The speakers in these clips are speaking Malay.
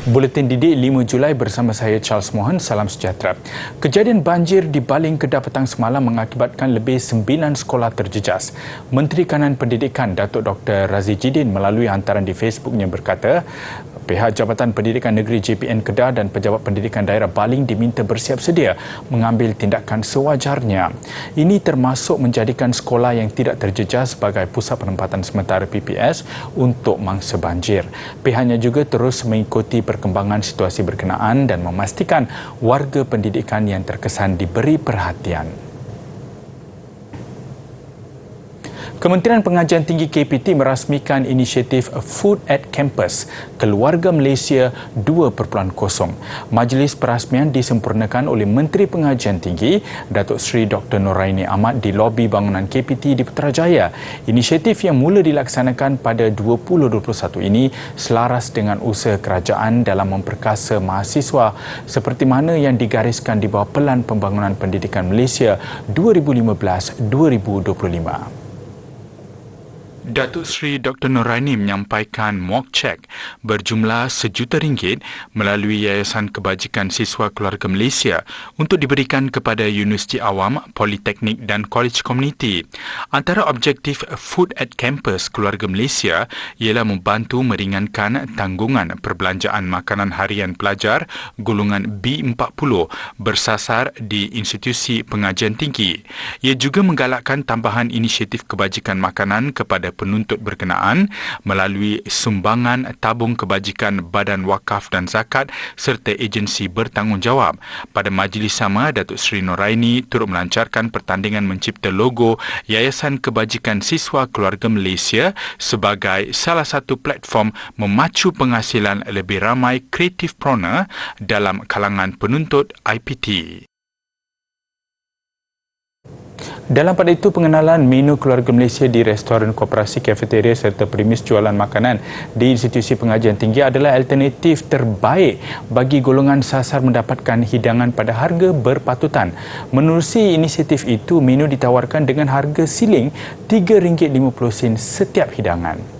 Buletin Didik 5 Julai bersama saya Charles Mohan. Salam sejahtera. Kejadian banjir di Baling Kedah petang semalam mengakibatkan lebih 9 sekolah terjejas. Menteri Kanan Pendidikan Datuk Dr. Razzie Jidin melalui hantaran di Facebooknya berkata, pihak Jabatan Pendidikan Negeri JPN Kedah dan Pejabat Pendidikan Daerah Baling diminta bersiap sedia mengambil tindakan sewajarnya. Ini termasuk menjadikan sekolah yang tidak terjejas sebagai pusat penempatan sementara PPS untuk mangsa banjir. Pihaknya juga terus mengikuti perkembangan situasi berkenaan dan memastikan warga pendidikan yang terkesan diberi perhatian. Kementerian Pengajian Tinggi KPT merasmikan inisiatif Food at Campus Keluarga Malaysia 2.0. Majlis perasmian disempurnakan oleh Menteri Pengajian Tinggi Datuk Seri Dr. Noraini Ahmad di lobi bangunan KPT di Putrajaya. Inisiatif yang mula dilaksanakan pada 2021 ini selaras dengan usaha kerajaan dalam memperkasa mahasiswa seperti mana yang digariskan di bawah Pelan Pembangunan Pendidikan Malaysia 2015-2025. Datuk Seri Dr. Noraini menyampaikan mock check berjumlah RM1 juta melalui Yayasan Kebajikan Siswa Keluarga Malaysia untuk diberikan kepada Universiti Awam, Politeknik dan College Community. Antara objektif Food at Campus Keluarga Malaysia ialah membantu meringankan tanggungan perbelanjaan makanan harian pelajar golongan B40 bersasar di institusi pengajian tinggi. Ia juga menggalakkan tambahan inisiatif kebajikan makanan kepada penuntut berkenaan melalui sumbangan tabung kebajikan Badan Wakaf dan Zakat serta agensi bertanggungjawab. Pada majlis sama, Datuk Seri Noraini turut melancarkan pertandingan mencipta logo Yayasan Kebajikan Siswa Keluarga Malaysia sebagai salah satu platform memacu penghasilan lebih ramai kreatif prona dalam kalangan penuntut IPT. Dalam pada itu, pengenalan menu Keluarga Malaysia di restoran koperasi, kafeteria serta premis jualan makanan di institusi pengajian tinggi adalah alternatif terbaik bagi golongan sasar mendapatkan hidangan pada harga berpatutan. Menerusi inisiatif itu, menu ditawarkan dengan harga siling RM3.50 setiap hidangan.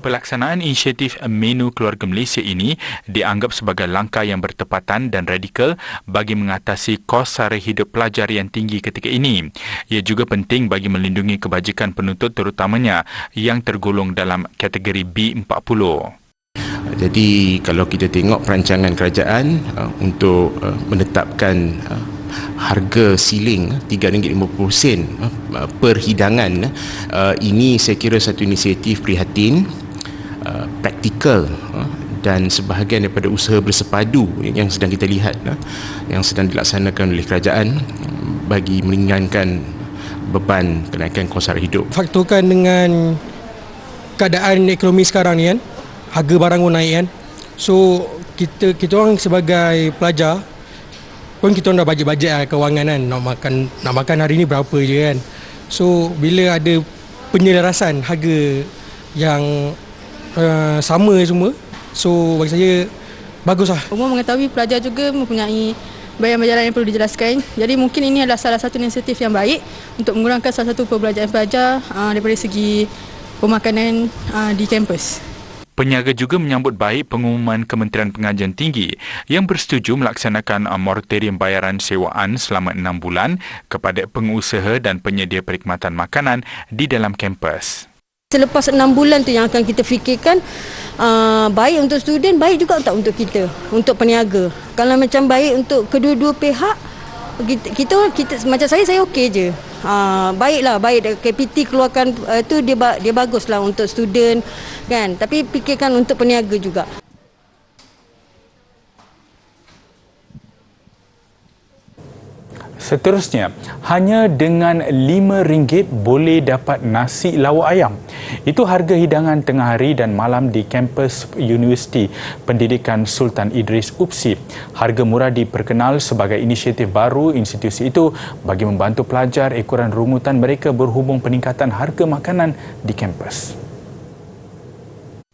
Pelaksanaan inisiatif menu Keluarga Malaysia ini dianggap sebagai langkah yang bertepatan dan radikal bagi mengatasi kos sara hidup pelajar yang tinggi ketika ini. Ia juga penting bagi melindungi kebajikan penuntut terutamanya yang tergolong dalam kategori B40. Jadi kalau kita tengok perancangan kerajaan untuk menetapkan harga siling RM3.50 per hidangan, ini saya kira satu inisiatif prihatin, praktikal dan sebahagian daripada usaha bersepadu yang sedang kita lihat, yang sedang dilaksanakan oleh kerajaan bagi meringankan beban kenaikan kos sara hidup. Faktorkan dengan keadaan ekonomi sekarang ni kan, harga barang pun naik kan. So kita orang sebagai pelajar pun kita orang dah bajet-bajet lah kewangan kan, nak makan hari ni berapa je kan. So bila ada penyelarasan harga yang sama semua, so bagi saya baguslah. Umum mengetahui pelajar juga mempunyai bayaran-bayaran yang perlu dijelaskan. Jadi mungkin ini adalah salah satu inisiatif yang baik untuk mengurangkan salah satu perbelanjaan pelajar daripada segi pemakanan di kampus. Peniaga juga menyambut baik pengumuman Kementerian Pengajian Tinggi yang bersetuju melaksanakan moratorium bayaran sewaan selama 6 bulan kepada pengusaha dan penyedia perkhidmatan makanan di dalam kampus. Selepas 6 bulan tu yang akan kita fikirkan, baik untuk student, baik juga tak untuk kita, untuk peniaga. Kalau macam baik untuk kedua-dua pihak, kita macam saya okey je. Baiklah, baik KPT keluarkan tu dia baguslah untuk student kan, tapi fikirkan untuk peniaga juga. Seterusnya, hanya dengan RM5 boleh dapat nasi lawak ayam. Itu harga hidangan tengah hari dan malam di kampus Universiti Pendidikan Sultan Idris UPSI. Harga murah diperkenal sebagai inisiatif baru institusi itu bagi membantu pelajar ekoran rungutan mereka berhubung peningkatan harga makanan di kampus.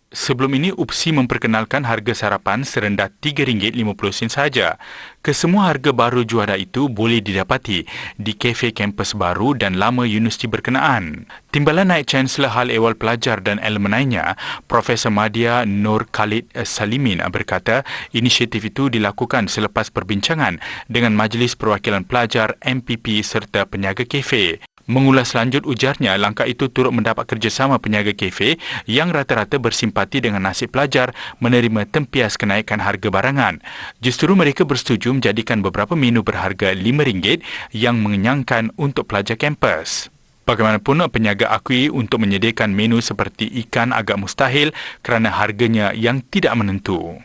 Sebelum ini, UPSI memperkenalkan harga sarapan serendah RM3.50 sahaja. Kesemua harga baru juara itu boleh didapati di kafe kampus baru dan lama universiti berkenaan. Timbalan Naib Chancellor Hal Ehwal Pelajar dan Alumni-nya, Profesor Madya Nur Khalid Salimin berkata inisiatif itu dilakukan selepas perbincangan dengan Majlis Perwakilan Pelajar, MPP serta peniaga kafe. Mengulas lanjut, ujarnya langkah itu turut mendapat kerjasama peniaga kafe yang rata-rata bersimpati dengan nasib pelajar menerima tempias kenaikan harga barangan. Justru mereka bersetuju menjadikan beberapa menu berharga RM5 yang mengenyangkan untuk pelajar kampus. Bagaimanapun, peniaga akui untuk menyediakan menu seperti ikan agak mustahil kerana harganya yang tidak menentu.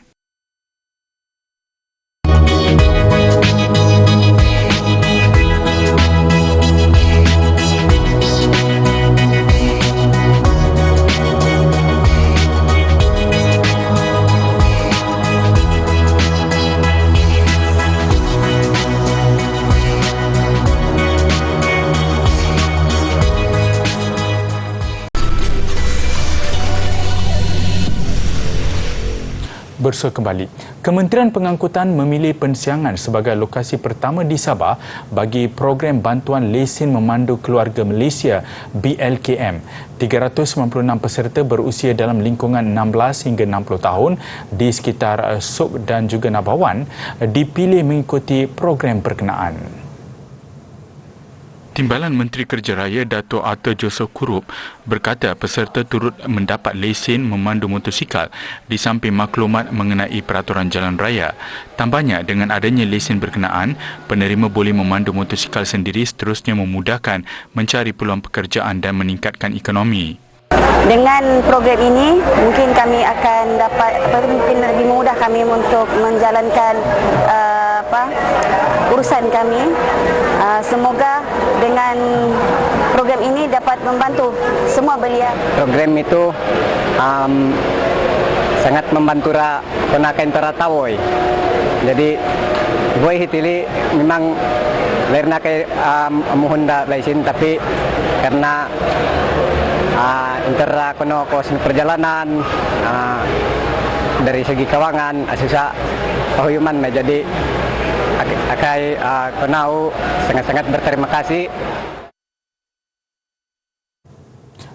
Bersua kembali, Kementerian Pengangkutan memilih Pensiangan sebagai lokasi pertama di Sabah bagi program bantuan lesen memandu keluarga Malaysia BLKM. 396 peserta berusia dalam lingkungan 16 hingga 60 tahun di sekitar Sok dan juga Nabawan dipilih mengikuti program berkenaan. Timbalan Menteri Kerja Raya Dato' Arthur Joseph Kurup berkata peserta turut mendapat lesen memandu motosikal di samping maklumat mengenai peraturan jalan raya. Tambahnya, dengan adanya lesen berkenaan, penerima boleh memandu motosikal sendiri, seterusnya memudahkan mencari peluang pekerjaan dan meningkatkan ekonomi. Dengan program ini, mungkin kami akan dapat, mungkin lebih mudah kami untuk menjalankan urusan kami. Semoga dengan program ini dapat membantu semua belia. Program itu sangat membantu penakan teratawoi. Jadi, boy hitili memang lerna ke muhunda laisin, tapi karena intera kono kos perjalanan dari segi kawangan asisa pahuyuman jadi akai konau sangat-sangat berterima kasih.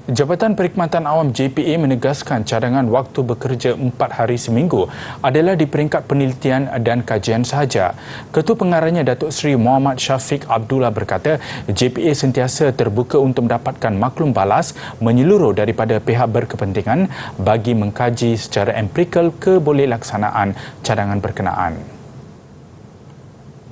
Jabatan Perkhidmatan Awam JPA menegaskan cadangan waktu bekerja 4 hari seminggu adalah di peringkat penelitian dan kajian sahaja. Ketua Pengarahnya Datuk Seri Muhammad Syafiq Abdullah berkata JPA sentiasa terbuka untuk mendapatkan maklum balas menyeluruh daripada pihak berkepentingan bagi mengkaji secara empirikal kebolehlaksanaan cadangan berkenaan.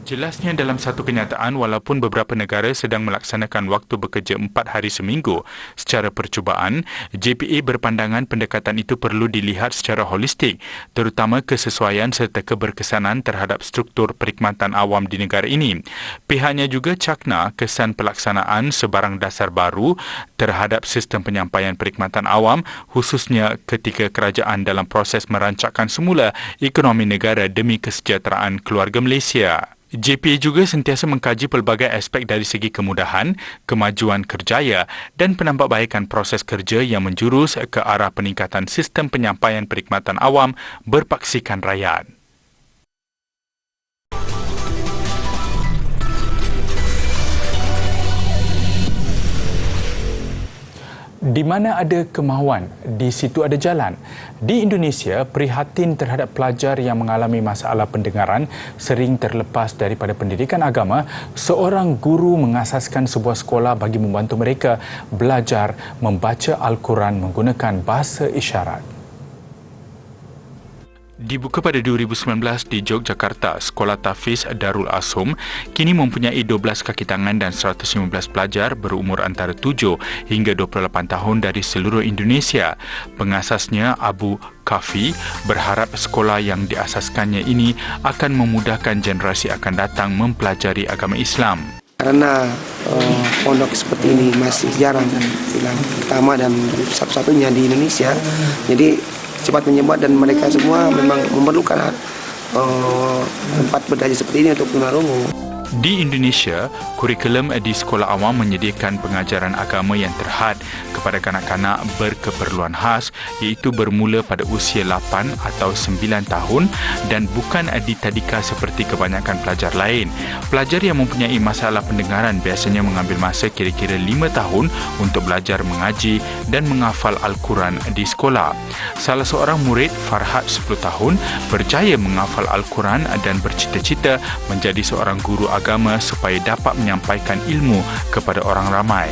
Jelasnya dalam satu kenyataan, walaupun beberapa negara sedang melaksanakan waktu bekerja 4 hari seminggu secara percubaan, JPA berpandangan pendekatan itu perlu dilihat secara holistik, terutama kesesuaian serta keberkesanan terhadap struktur perkhidmatan awam di negara ini. Pihaknya juga cakna kesan pelaksanaan sebarang dasar baru terhadap sistem penyampaian perkhidmatan awam, khususnya ketika kerajaan dalam proses merancangkan semula ekonomi negara demi kesejahteraan keluarga Malaysia. JPA juga sentiasa mengkaji pelbagai aspek dari segi kemudahan, kemajuan kerjaya dan penambahbaikan proses kerja yang menjurus ke arah peningkatan sistem penyampaian perkhidmatan awam berpaksikan rakyat. Di mana ada kemahuan, di situ ada jalan. Di Indonesia, prihatin terhadap pelajar yang mengalami masalah pendengaran sering terlepas daripada pendidikan agama, seorang guru mengasaskan sebuah sekolah bagi membantu mereka belajar membaca Al-Quran menggunakan bahasa isyarat. Dibuka pada 2019 di Yogyakarta, Sekolah Tahfiz Darul Ashum kini mempunyai 12 kaki tangan dan 115 pelajar berumur antara 7 hingga 28 tahun dari seluruh Indonesia. Pengasasnya, Abu Kafi, berharap sekolah yang diasaskannya ini akan memudahkan generasi akan datang mempelajari agama Islam. Karena pondok seperti ini masih jarang dan bilang pertama dan satu-satunya di Indonesia, jadi cepat menyebar dan mereka semua memang memerlukan tempat belajar seperti ini untuk tunarungu. Di Indonesia, kurikulum di sekolah awam menyediakan pengajaran agama yang terhad kepada kanak-kanak berkeperluan khas iaitu bermula pada usia 8 atau 9 tahun dan bukan ditadika seperti kebanyakan pelajar lain. Pelajar yang mempunyai masalah pendengaran biasanya mengambil masa kira-kira 5 tahun untuk belajar mengaji dan menghafal Al-Quran di sekolah. Salah seorang murid, Farhad 10 tahun, berjaya menghafal Al-Quran dan bercita-cita menjadi seorang guru agama supaya dapat menyampaikan ilmu kepada orang ramai.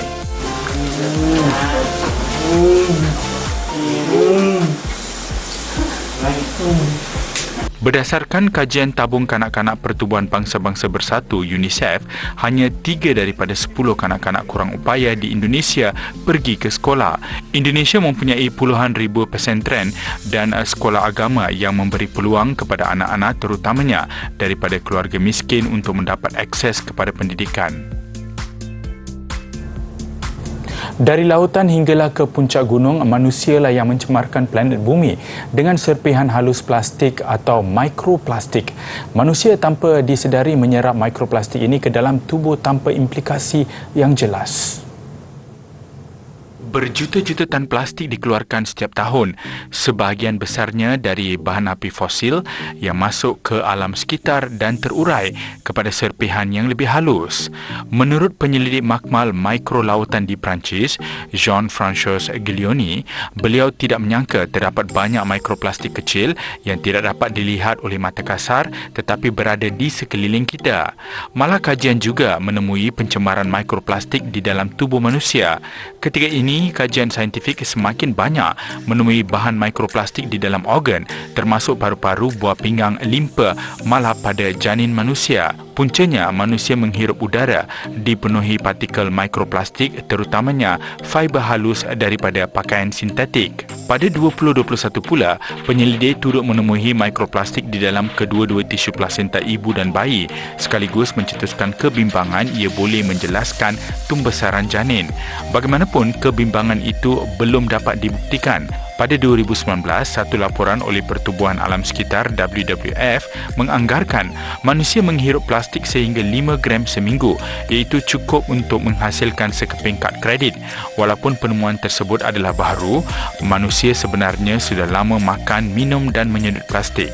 Berdasarkan kajian tabung kanak-kanak Pertubuhan Bangsa-Bangsa Bersatu UNICEF, hanya 3 daripada 10 kanak-kanak kurang upaya di Indonesia pergi ke sekolah. Indonesia mempunyai puluhan ribu pesantren dan sekolah agama yang memberi peluang kepada anak-anak terutamanya daripada keluarga miskin untuk mendapat akses kepada pendidikan. Dari lautan hinggalah ke puncak gunung, manusialah yang mencemarkan planet bumi dengan serpihan halus plastik atau mikroplastik. Manusia tanpa disedari menyerap mikroplastik ini ke dalam tubuh tanpa implikasi yang jelas. Berjuta-juta tan plastik dikeluarkan setiap tahun, sebahagian besarnya dari bahan api fosil yang masuk ke alam sekitar dan terurai kepada serpihan yang lebih halus. Menurut penyelidik makmal mikrolautan di Perancis, Jean-François Guilioni, beliau tidak menyangka terdapat banyak mikroplastik kecil yang tidak dapat dilihat oleh mata kasar tetapi berada di sekeliling kita. Malah kajian juga menemui pencemaran mikroplastik di dalam tubuh manusia. Ketika ini, kajian saintifik semakin banyak menemui bahan mikroplastik di dalam organ termasuk paru-paru, buah pinggang, limpa, malah pada janin manusia. Puncanya, manusia menghirup udara dipenuhi partikel mikroplastik terutamanya fiber halus daripada pakaian sintetik. Pada 2021 pula, penyelidik turut menemui mikroplastik di dalam kedua-dua tisu plasenta ibu dan bayi sekaligus mencetuskan kebimbangan ia boleh menjelaskan pembesaran janin. Bagaimanapun, kebimbangan itu belum dapat dibuktikan. Pada 2019, satu laporan oleh Pertubuhan Alam Sekitar WWF menganggarkan manusia menghirup plastik sehingga 5 gram seminggu, iaitu cukup untuk menghasilkan sekeping kad kredit. Walaupun penemuan tersebut adalah baru, manusia sebenarnya sudah lama makan, minum dan menyedut plastik.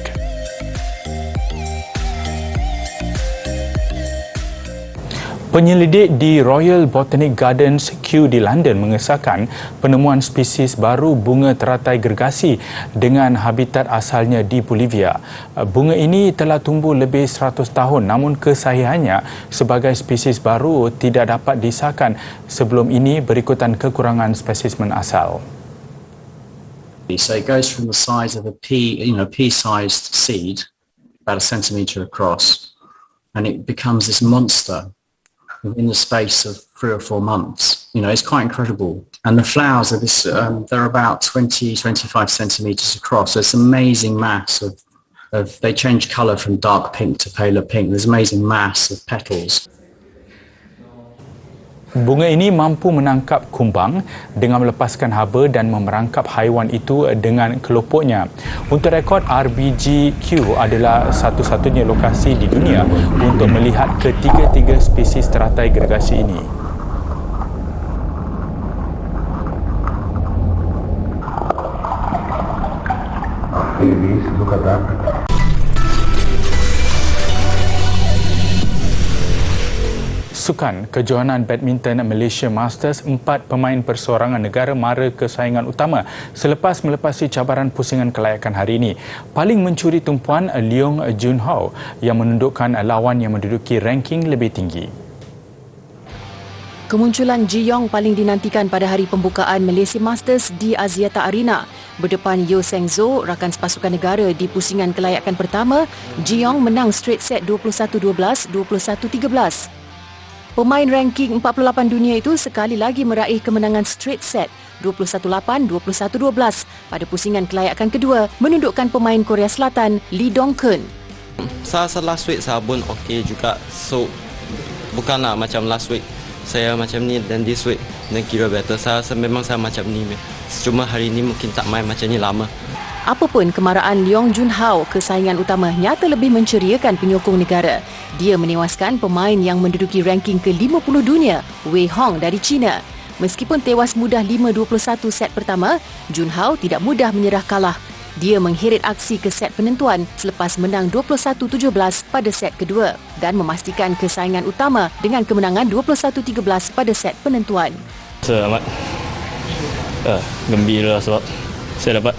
Penyelidik di Royal Botanic Gardens Kew di London mengesahkan penemuan spesies baru bunga teratai gergasi dengan habitat asalnya di Bolivia. Bunga ini telah tumbuh lebih 100 tahun namun kesahihannya sebagai spesies baru tidak dapat disahkan sebelum ini berikutan kekurangan spesimen asal. So it goes from the size of a pea-sized seed, about a centimetre across, and it becomes this monster within the space of 3 or 4 months. It's quite incredible. And the flowers are this, they're about 20-25 centimetres across. So it's an amazing mass of they change colour from dark pink to paler pink. There's amazing mass of petals. Bunga ini mampu menangkap kumbang dengan melepaskan haba dan memerangkap haiwan itu dengan kelopoknya. Untuk rekod, RBGQ adalah satu-satunya lokasi di dunia untuk melihat ketiga-tiga spesies teratai gergasi ini. Look at that. Sukan kejohanan badminton Malaysia Masters, 4 pemain perseorangan negara mara kesayangan utama selepas melepasi cabaran pusingan kelayakan hari ini. Paling mencuri tumpuan Leong Jun Ho yang menundukkan lawan yang menduduki ranking lebih tinggi. Kemunculan Ji Yong paling dinantikan pada hari pembukaan Malaysia Masters di Axiata Arena. Berdepan Yeo Seng Zo, rakan sepasukan negara di pusingan kelayakan pertama, Ji Yong menang straight set 21-12, 21-13. Pemain ranking 48 dunia itu sekali lagi meraih kemenangan straight set 21-8, 21-12 pada pusingan kelayakan kedua, menundukkan pemain Korea Selatan Lee Dong-keun. Saya last week saya pun okey juga. So bukanlah macam last week saya macam ni dan this week dan kira better. Saya memang saya macam ni. Cuma hari ni mungkin tak main macam ni lama. Apapun kemarahan Leong Junhao, kesaingan utama nyata lebih menceriakan penyokong negara. Dia menewaskan pemain yang menduduki ranking ke-50 dunia, Wei Hong dari China. Meskipun tewas mudah 5-21 set pertama, Junhao tidak mudah menyerah kalah. Dia mengheret aksi ke set penentuan selepas menang 21-17 pada set kedua dan memastikan kesaingan utama dengan kemenangan 21-13 pada set penentuan. Saya amat gembira sebab saya dapat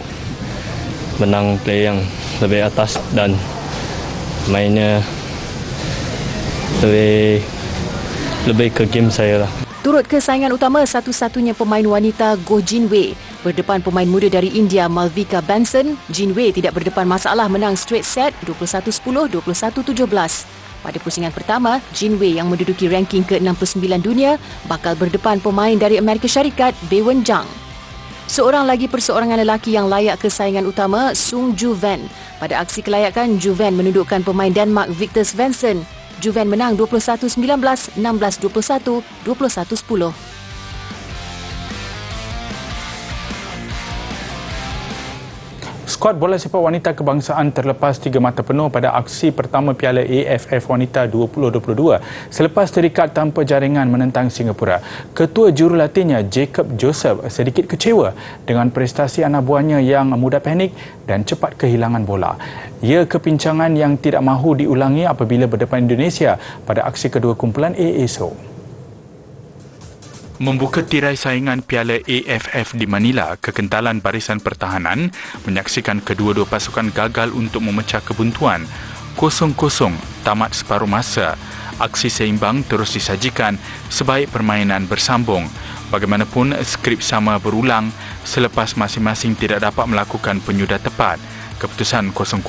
menang play yang lebih atas dan mainnya lebih ke game saya lah. Turut kesaingan utama, satu-satunya pemain wanita Goh Jin Wei berdepan pemain muda dari India Malvika Benson. Jin Wei tidak berdepan masalah menang straight set 21-10, 21-17. Pada pusingan pertama, Jin Wei yang menduduki ranking ke-69 dunia bakal berdepan pemain dari Amerika Syarikat Bewen Zhang. Seorang lagi perseorangan lelaki yang layak kesaingan utama, Sung Ju Van. Pada aksi kelayakan, Ju Van menundukkan pemain Denmark Victor Svensson. Ju Van menang 21-19, 16-21, 21-10. Skuad bola sepak wanita kebangsaan terlepas 3 mata penuh pada aksi pertama Piala AFF Wanita 2022 selepas terikat tanpa jaringan menentang Singapura. Ketua jurulatihnya Jacob Joseph sedikit kecewa dengan prestasi anak buahnya yang mudah panik dan cepat kehilangan bola. Ia kepincangan yang tidak mahu diulangi apabila berdepan Indonesia pada aksi kedua kumpulan A esok. Membuka tirai saingan Piala AFF di Manila, kekentalan barisan pertahanan menyaksikan kedua-dua pasukan gagal untuk memecah kebuntuan. 0-0 tamat separuh masa. Aksi seimbang terus disajikan sebaik permainan bersambung. Bagaimanapun, skrip sama berulang selepas masing-masing tidak dapat melakukan penyudah tepat. Keputusan 0-0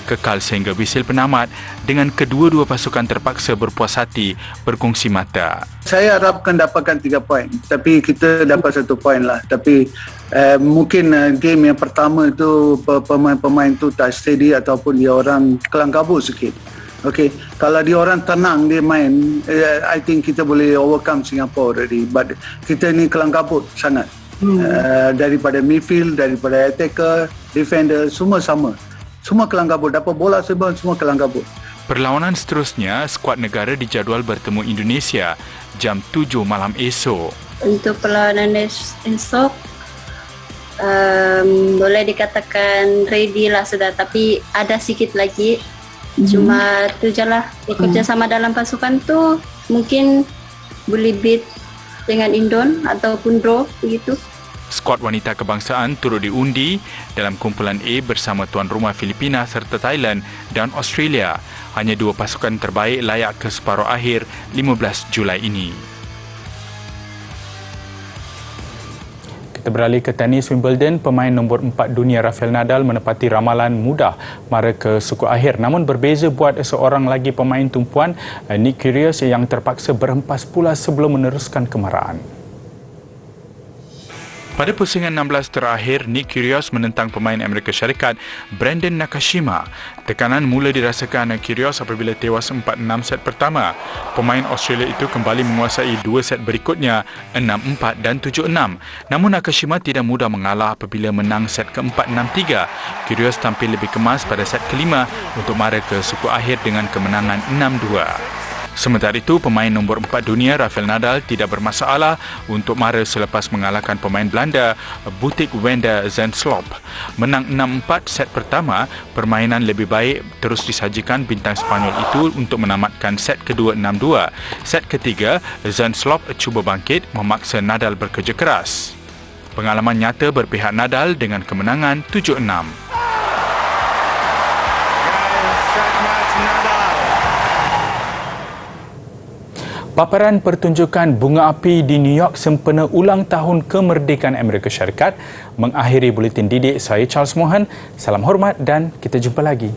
kekal sehingga wisil penamat dengan kedua-dua pasukan terpaksa berpuas hati berkongsi mata. Saya harapkan dapatkan 3 poin, tapi kita dapat 1 poin lah. Tapi mungkin game yang pertama itu pemain-pemain tu tak steady ataupun dia orang kelang kabut sikit. Okay, kalau dia orang tenang dia main, I think kita boleh overcome Singapore already. But kita ni kelang kabut sangat. Daripada midfield, daripada attacker, defender, semua sama. Semua kelang kabut. Dapat bola sebab semua kelang kabut. Perlawanan seterusnya, skuad negara dijadual bertemu Indonesia jam 7 malam esok. Untuk perlawanan esok, boleh dikatakan ready lah sudah. Tapi ada sikit lagi. Cuma tu je lah. Kerjasama dalam pasukan tu mungkin boleh beat dengan Indon ataupun draw begitu. Skuad wanita kebangsaan turut diundi dalam kumpulan A bersama tuan rumah Filipina serta Thailand dan Australia. Hanya 2 pasukan terbaik layak ke separuh akhir 15 Julai ini. Kita beralih ke tenis Wimbledon. Pemain nombor 4 dunia Rafael Nadal menepati ramalan mudah mara ke suku akhir. Namun berbeza buat seorang lagi pemain tumpuan, Nick Kyrgios, yang terpaksa berhempas pula sebelum meneruskan kemarahan. Pada pusingan 16 terakhir, Nick Kyrgios menentang pemain Amerika Syarikat Brandon Nakashima. Tekanan mula dirasakan Kyrgios apabila tewas 4-6 set pertama. Pemain Australia itu kembali menguasai 2 set berikutnya 6-4 dan 7-6. Namun Nakashima tidak mudah mengalah apabila menang set keempat 6-3. Kyrgios tampil lebih kemas pada set kelima untuk mara ke suku akhir dengan kemenangan 6-2. Sementara itu, pemain nombor 4 dunia Rafael Nadal tidak bermasalah untuk mara selepas mengalahkan pemain Belanda Butik Wenda Zandschulp. Menang 6-4 set pertama, permainan lebih baik terus disajikan bintang Spanyol itu untuk menamatkan set kedua 6-2. Set ketiga, Zandschulp cuba bangkit memaksa Nadal bekerja keras. Pengalaman nyata berpihak Nadal dengan kemenangan 7-6. Paparan pertunjukan bunga api di New York sempena ulang tahun kemerdekaan Amerika Syarikat mengakhiri buletin didik saya Charles Mohan. Salam hormat dan kita jumpa lagi.